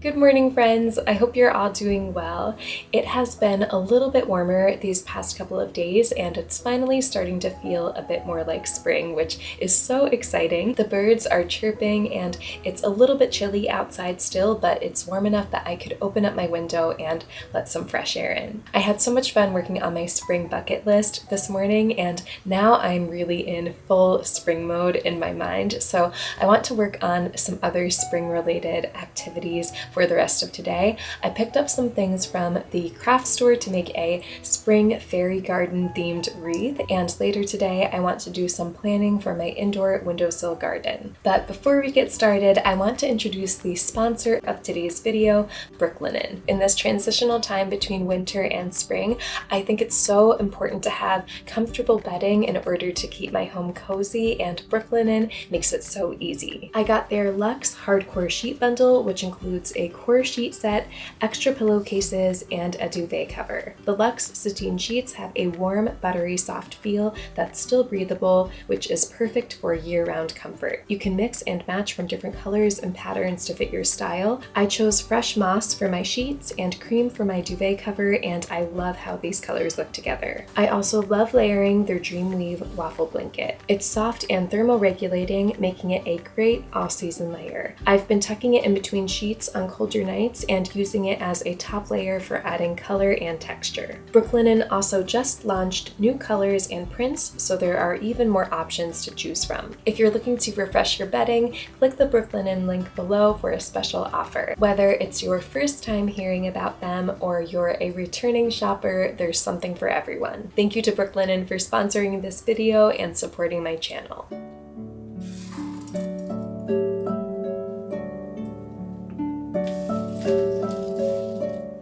Good morning, friends. I hope you're all doing well. It has been a little bit warmer these past couple of days, and it's finally starting to feel a bit more like spring, which is so exciting. The birds are chirping, and it's a little bit chilly outside still, but it's warm enough that I could open up my window and let some fresh air in. I had so much fun working on my spring bucket list this morning, and now I'm really in full spring mode in my mind, so I want to work on some other spring-related activities for the rest of today. I picked up some things from the craft store to make a spring fairy garden themed wreath, and later today I want to do some planning for my indoor windowsill garden. But before we get started, I want to introduce the sponsor of today's video, Brooklinen. In this transitional time between winter and spring, I think it's so important to have comfortable bedding in order to keep my home cozy, and Brooklinen makes it so easy. I got their Luxe Hardcore Sheet Bundle, which includes a core sheet set, extra pillowcases, and a duvet cover. The Luxe sateen sheets have a warm, buttery, soft feel that's still breathable, which is perfect for year-round comfort. You can mix and match from different colors and patterns to fit your style. I chose fresh moss for my sheets and cream for my duvet cover, and I love how these colors look together. I also love layering their Dreamweave waffle blanket. It's soft and thermoregulating, making it a great all-season layer. I've been tucking it in between sheets on colder nights and using it as a top layer for adding color and texture. Brooklinen also just launched new colors and prints, so there are even more options to choose from. If you're looking to refresh your bedding, click the Brooklinen link below for a special offer. Whether it's your first time hearing about them or you're a returning shopper, there's something for everyone. Thank you to Brooklinen for sponsoring this video and supporting my channel.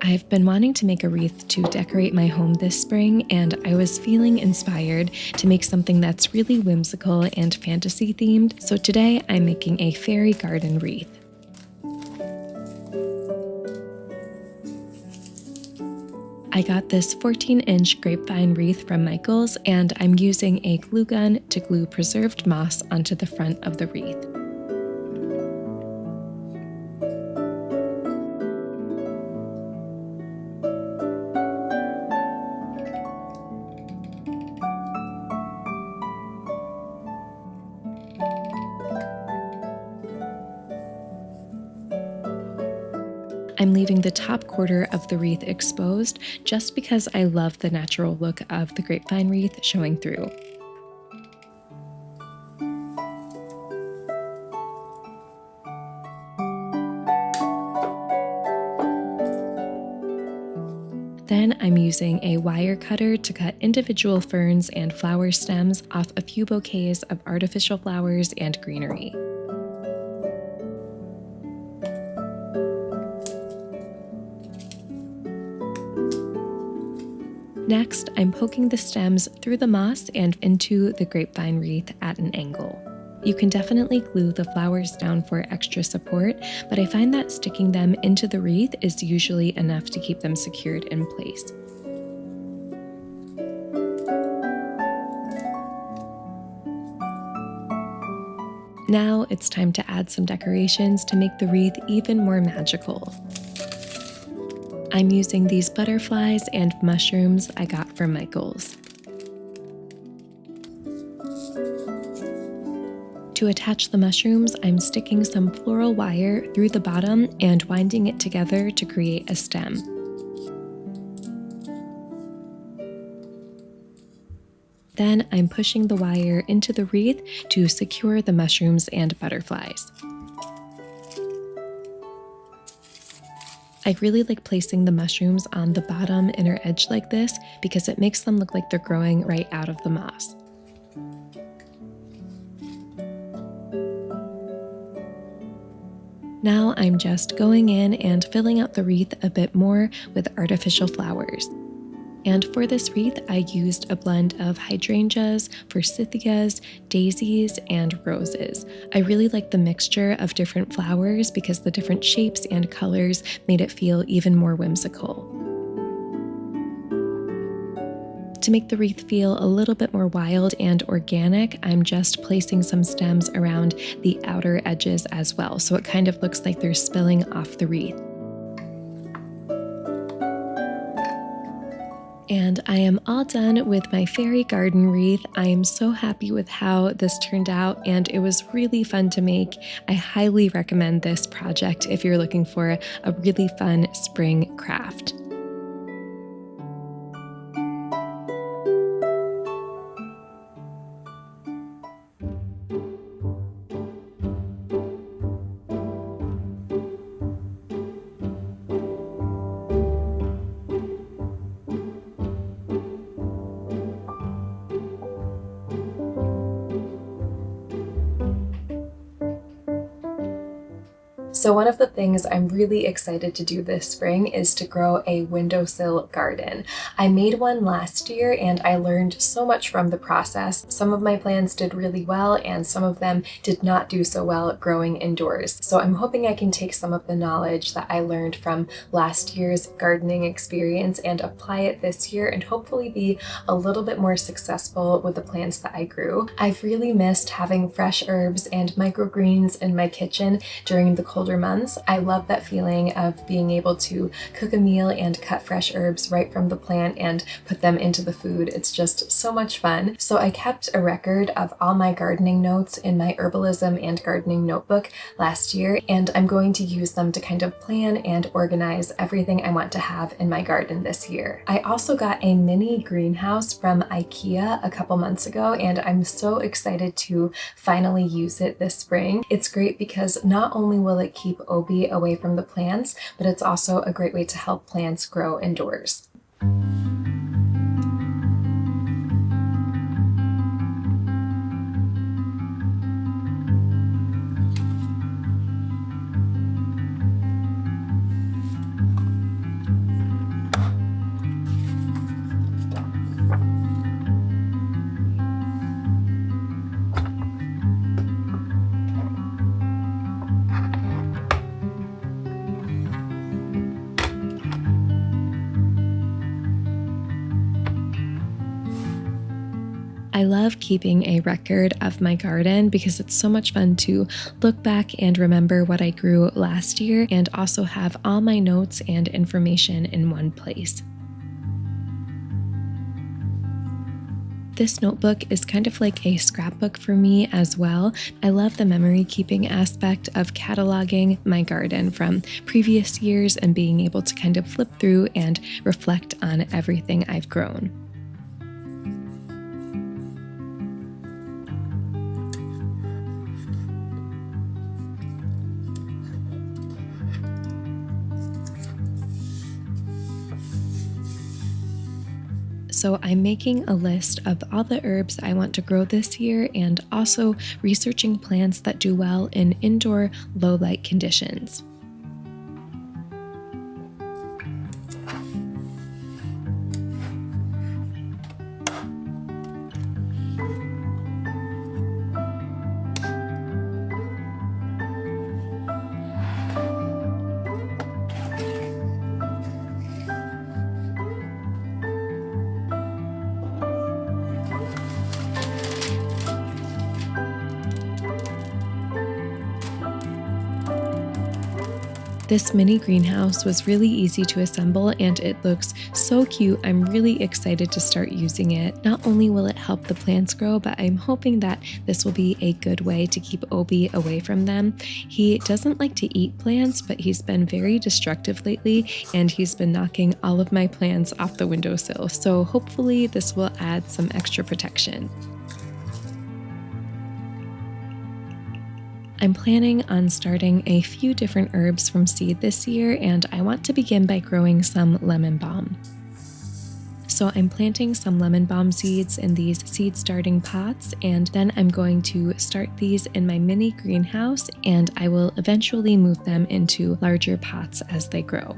I've been wanting to make a wreath to decorate my home this spring, and I was feeling inspired to make something that's really whimsical and fantasy themed, so today I'm making a fairy garden wreath. I got this 14-inch grapevine wreath from Michaels, and I'm using a glue gun to glue preserved moss onto the front of the wreath. I'm leaving the top quarter of the wreath exposed just because I love the natural look of the grapevine wreath showing through. Then I'm using a wire cutter to cut individual ferns and flower stems off a few bouquets of artificial flowers and greenery. Next, I'm poking the stems through the moss and into the grapevine wreath at an angle. You can definitely glue the flowers down for extra support, but I find that sticking them into the wreath is usually enough to keep them secured in place. Now it's time to add some decorations to make the wreath even more magical. I'm using these butterflies and mushrooms I got from Michaels. To attach the mushrooms, I'm sticking some floral wire through the bottom and winding it together to create a stem. Then I'm pushing the wire into the wreath to secure the mushrooms and butterflies. I really like placing the mushrooms on the bottom inner edge like this because it makes them look like they're growing right out of the moss. Now I'm just going in and filling out the wreath a bit more with artificial flowers. And for this wreath, I used a blend of hydrangeas, forsythias, daisies, and roses. I really like the mixture of different flowers because the different shapes and colors made it feel even more whimsical. To make the wreath feel a little bit more wild and organic, I'm just placing some stems around the outer edges as well, so it kind of looks like they're spilling off the wreath. And I am all done with my fairy garden wreath. I am so happy with how this turned out, and it was really fun to make. I highly recommend this project if you're looking for a really fun spring craft. So one of the things I'm really excited to do this spring is to grow a windowsill garden. I made one last year and I learned so much from the process. Some of my plants did really well and some of them did not do so well growing indoors. So I'm hoping I can take some of the knowledge that I learned from last year's gardening experience and apply it this year and hopefully be a little bit more successful with the plants that I grew. I've really missed having fresh herbs and microgreens in my kitchen during the colder months. I love that feeling of being able to cook a meal and cut fresh herbs right from the plant and put them into the food. It's just so much fun. So I kept a record of all my gardening notes in my herbalism and gardening notebook last year, and I'm going to use them to kind of plan and organize everything I want to have in my garden this year. I also got a mini greenhouse from IKEA a couple months ago, and I'm so excited to finally use it this spring. It's great because not only will it keep OB away from the plants, but it's also a great way to help plants grow indoors. I love keeping a record of my garden because it's so much fun to look back and remember what I grew last year and also have all my notes and information in one place. This notebook is kind of like a scrapbook for me as well. I love the memory keeping aspect of cataloging my garden from previous years and being able to kind of flip through and reflect on everything I've grown. So I'm making a list of all the herbs I want to grow this year and also researching plants that do well in indoor low light conditions. This mini greenhouse was really easy to assemble and it looks so cute. I'm really excited to start using it. Not only will it help the plants grow, but I'm hoping that this will be a good way to keep Obi away from them. He doesn't like to eat plants, but he's been very destructive lately and he's been knocking all of my plants off the windowsill. So hopefully this will add some extra protection. I'm planning on starting a few different herbs from seed this year, and I want to begin by growing some lemon balm. So I'm planting some lemon balm seeds in these seed starting pots, and then I'm going to start these in my mini greenhouse, and I will eventually move them into larger pots as they grow.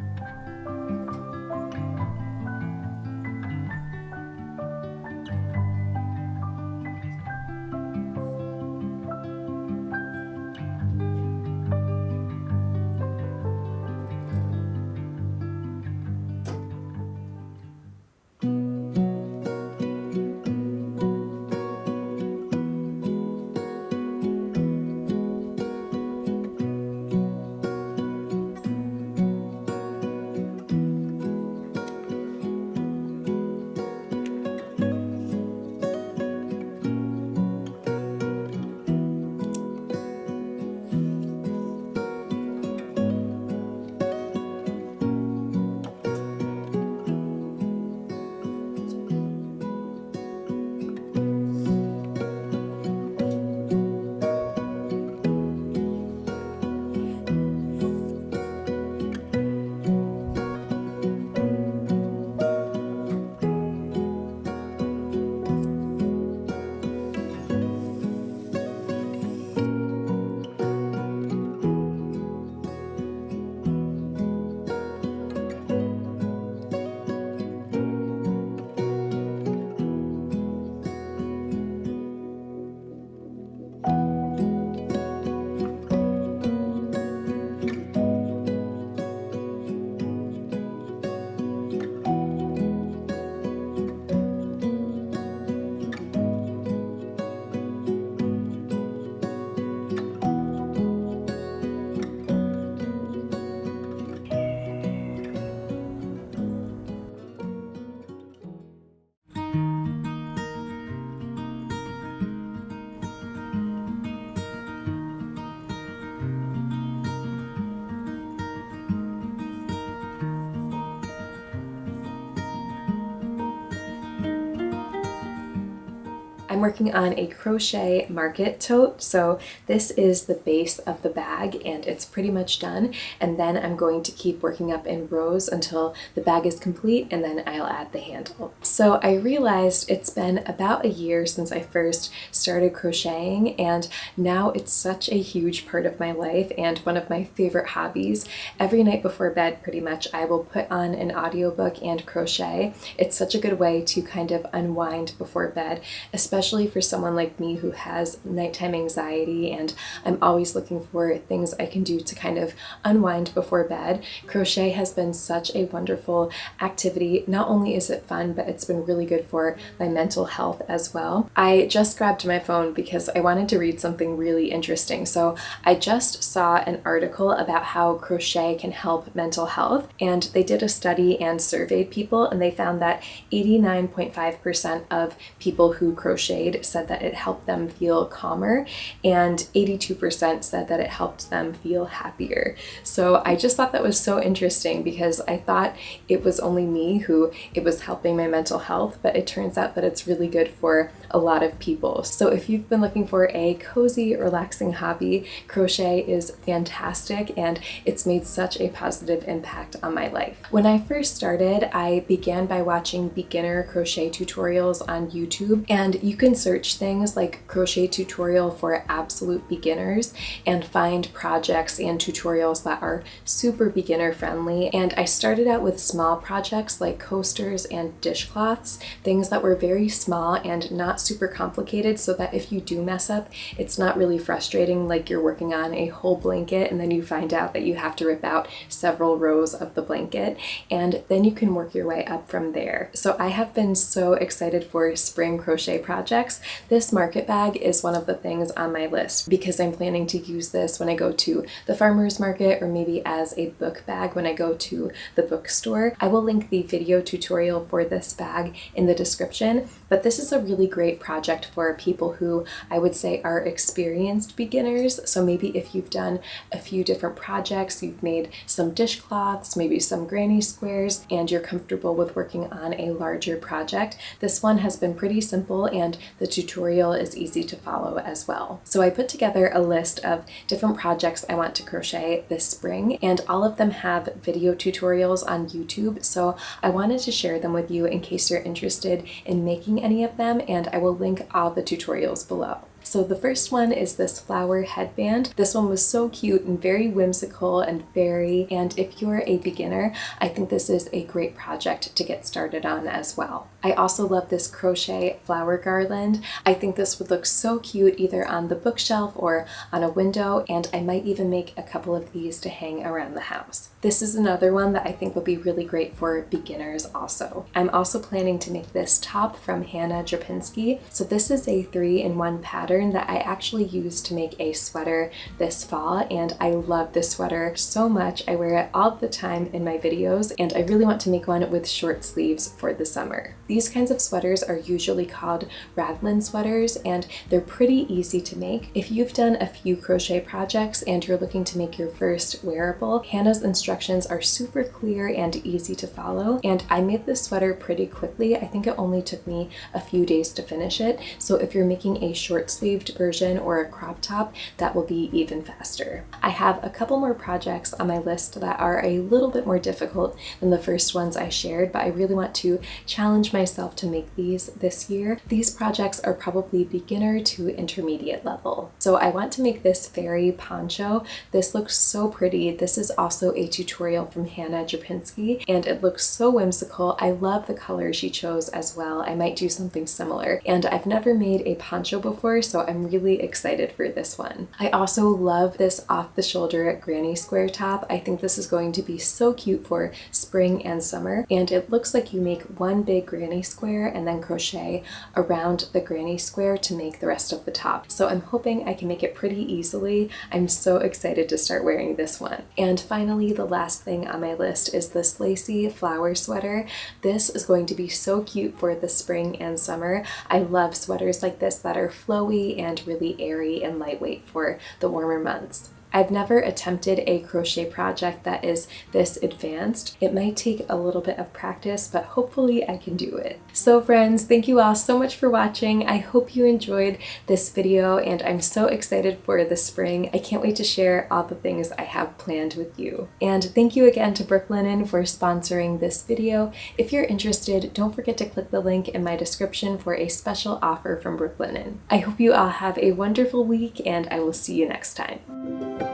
I'm working on a crochet market tote, so this is the base of the bag and it's pretty much done, and then I'm going to keep working up in rows until the bag is complete, and then I'll add the handle. So I realized it's been about a year since I first started crocheting, and now it's such a huge part of my life and one of my favorite hobbies. Every night before bed, pretty much, I will put on an audiobook and crochet. It's such a good way to kind of unwind before bed, especially for someone like me who has nighttime anxiety and I'm always looking for things I can do to kind of unwind before bed. Crochet has been such a wonderful activity. Not only is it fun, but it's been really good for my mental health as well. I just grabbed my phone because I wanted to read something really interesting. So I just saw an article about how crochet can help mental health, and they did a study and surveyed people, and they found that 89.5% of people who crocheted said that it helped them feel calmer, and 82% said that it helped them feel happier. So I just thought that was so interesting because I thought it was only me who it was helping my mental health, but it turns out that it's really good for a lot of people. So if you've been looking for a cozy, relaxing hobby, crochet is fantastic, and it's made such a positive impact on my life. When I first started, I began by watching beginner crochet tutorials on YouTube, and you can search things like crochet tutorial for absolute beginners and find projects and tutorials that are super beginner friendly. And I started out with small projects like coasters and dishcloths, things that were very small and not super complicated, so that if you do mess up, it's not really frustrating like you're working on a whole blanket and then you find out that you have to rip out several rows of the blanket, and then you can work your way up from there. So I have been so excited for spring crochet projects. This market bag is one of the things on my list because I'm planning to use this when I go to the farmer's market, or maybe as a book bag when I go to the bookstore. I will link the video tutorial for this bag in the description, but this is a really great project for people who I would say are experienced beginners. So maybe if you've done a few different projects, you've made some dishcloths, maybe some granny squares, and you're comfortable with working on a larger project, this one has been pretty simple and the tutorial is easy to follow as well. So I put together a list of different projects I want to crochet this spring, and all of them have video tutorials on YouTube, so I wanted to share them with you in case you're interested in making any of them, and I will link all the tutorials below. So the first one is this flower headband. This one was so cute and very whimsical and fairy, and if you're a beginner, I think this is a great project to get started on as well. I also love this crochet flower garland. I think this would look so cute either on the bookshelf or on a window, and I might even make a couple of these to hang around the house. This is another one that I think will be really great for beginners also. I'm also planning to make this top from Hannah Drapinski. So this is a 3-in-1 pattern that I actually used to make a sweater this fall, and I love this sweater so much. I wear it all the time in my videos, and I really want to make one with short sleeves for the summer. These kinds of sweaters are usually called raglan sweaters, and they're pretty easy to make. If you've done a few crochet projects and you're looking to make your first wearable, Hannah's instructions are super clear and easy to follow, and I made this sweater pretty quickly. I think it only took me a few days to finish it, so if you're making a short sleeved version or a crop top, that will be even faster. I have a couple more projects on my list that are a little bit more difficult than the first ones I shared, but I really want to challenge myself to make these this year. These projects are probably beginner to intermediate level. So I want to make this fairy poncho. This looks so pretty. This is also a tutorial from Hannah Drapinski, and it looks so whimsical. I love the color she chose as well. I might do something similar, and I've never made a poncho before, so I'm really excited for this one. I also love this off-the-shoulder granny square top. I think this is going to be so cute for spring and summer, and it looks like you make one big granny square and then crochet around the granny square to make the rest of the top. So I'm hoping I can make it pretty easily. I'm so excited to start wearing this one. And finally, the last thing on my list is this lacy flower sweater. This is going to be so cute for the spring and summer. I love sweaters like this that are flowy and really airy and lightweight for the warmer months. I've never attempted a crochet project that is this advanced. It might take a little bit of practice, but hopefully I can do it. So friends, thank you all so much for watching. I hope you enjoyed this video and I'm so excited for the spring. I can't wait to share all the things I have planned with you. And thank you again to Brooklinen for sponsoring this video. If you're interested, don't forget to click the link in my description for a special offer from Brooklinen. I hope you all have a wonderful week and I will see you next time.